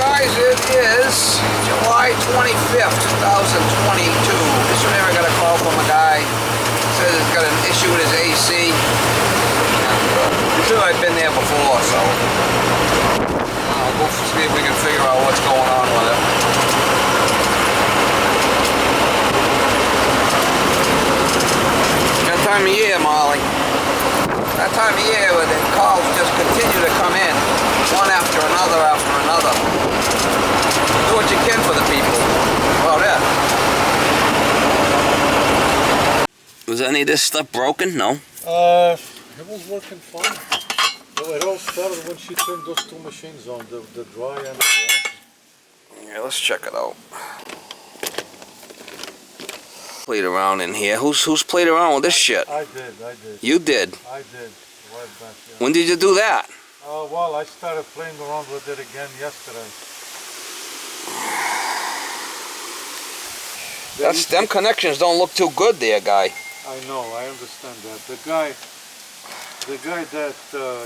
guys, it is July 25th, 2022. This one here I got a call from a guy. Says he's got an issue with his AC. I'm sure I've been there before, so I'll go see if we can figure out what's going on with it. That time of year, Molly. That time of year where the calls just continue to come in, one after another after another. Do what you can for the people. Well, yeah. Was any of this stuff broken? No. It was working fine. No, it all started when she turned those two machines on, the dry and the wash. Yeah, let's check it out. Played around in here. Who's played around with this shit? I did. You did? I did. Right back, yeah. When did you do that? Well, I started playing around with it again yesterday. Them connections don't look too good there, guy. I know, I understand that. The guy that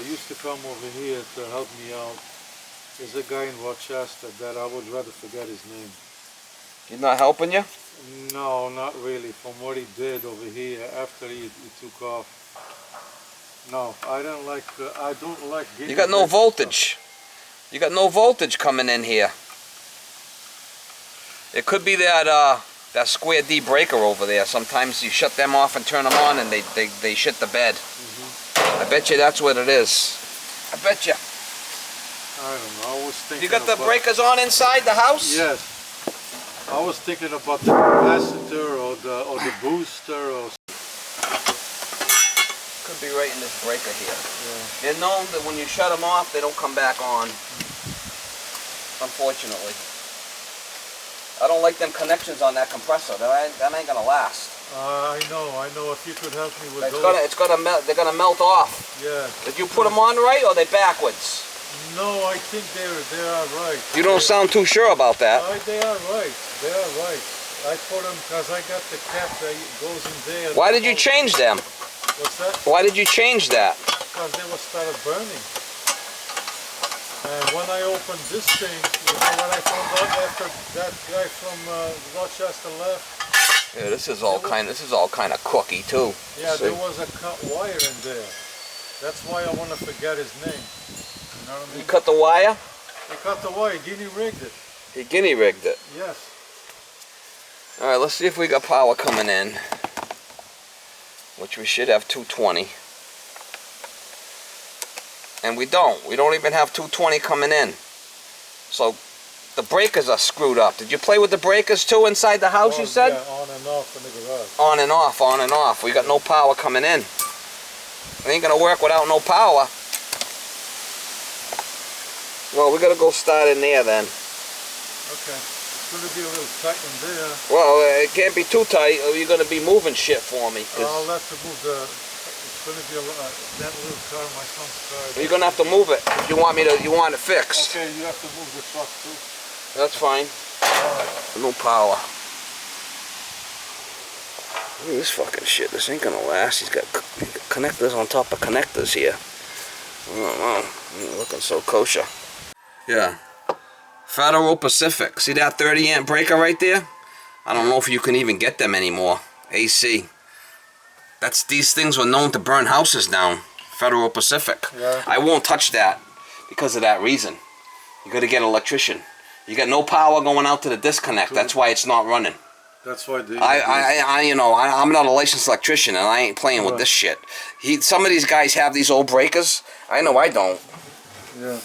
used to come over here to help me out is a guy in Rochester that I would rather forget his name. He's not helping you? No, not really. From what he did over here after he took off. No, I don't like getting... You got no voltage. You got no voltage coming in here. It could be that that square D breaker over there. Sometimes you shut them off and turn them on and they shit the bed. I bet you that's what it is. I bet you. I don't know. I was thinking. You got the breakers on inside the house? Yes. I was thinking about the capacitor or the booster or. Could be right in this breaker here. Yeah. They're known that when you shut them off, they don't come back on. Unfortunately. I don't like them connections on that compressor. That ain't gonna last. I know. If you could help me with those. They're gonna melt off. Yeah. Did you put them on right, or are they backwards? No, I think they are right. You don't sound too sure about that. They are right. They are right. I put them because I got the cap that goes in there. Why did you change them? What's that? Why did you change that? Because they started burning. And when I opened this thing, you know what I found out after that guy from Rochester left? Yeah, this is all kind of cookie too. Yeah, there was a cut wire in there. That's why I want to forget his name. You know what I mean? You cut the wire? He cut the wire. Guinea rigged it. He guinea rigged it. Yes. All right, let's see if we got power coming in. Which we should have 220. And we don't. We don't even have 220 coming in. So the breakers are screwed up. Did you play with the breakers too inside the house, you said? Yeah, on and off in the garage. On and off, on and off. We got no power coming in. It ain't gonna work without no power. Well, we gotta go start in there then. Okay. It's gonna be a little tight in there. Well, it can't be too tight or you're gonna be moving shit for me. I'll have to move the... It's going to be that little car, my son's car. You're gonna have to move it if you want it fixed. Okay, you have to move the truck too. That's fine. Alright. No power. Look at this fucking shit. This ain't gonna last. He's got connectors on top of connectors here. I don't know. Looking so kosher. Yeah. Federal Pacific. See that 30 amp breaker right there? I don't know if you can even get them anymore. AC. These things were known to burn houses down. Federal Pacific. Yeah. I won't touch that because of that reason. You got to get an electrician. You got no power going out to the disconnect. That's why it's not running. That's why they... I'm not a licensed electrician and I ain't playing with this shit. Some of these guys have these old breakers. I know I don't. Yeah.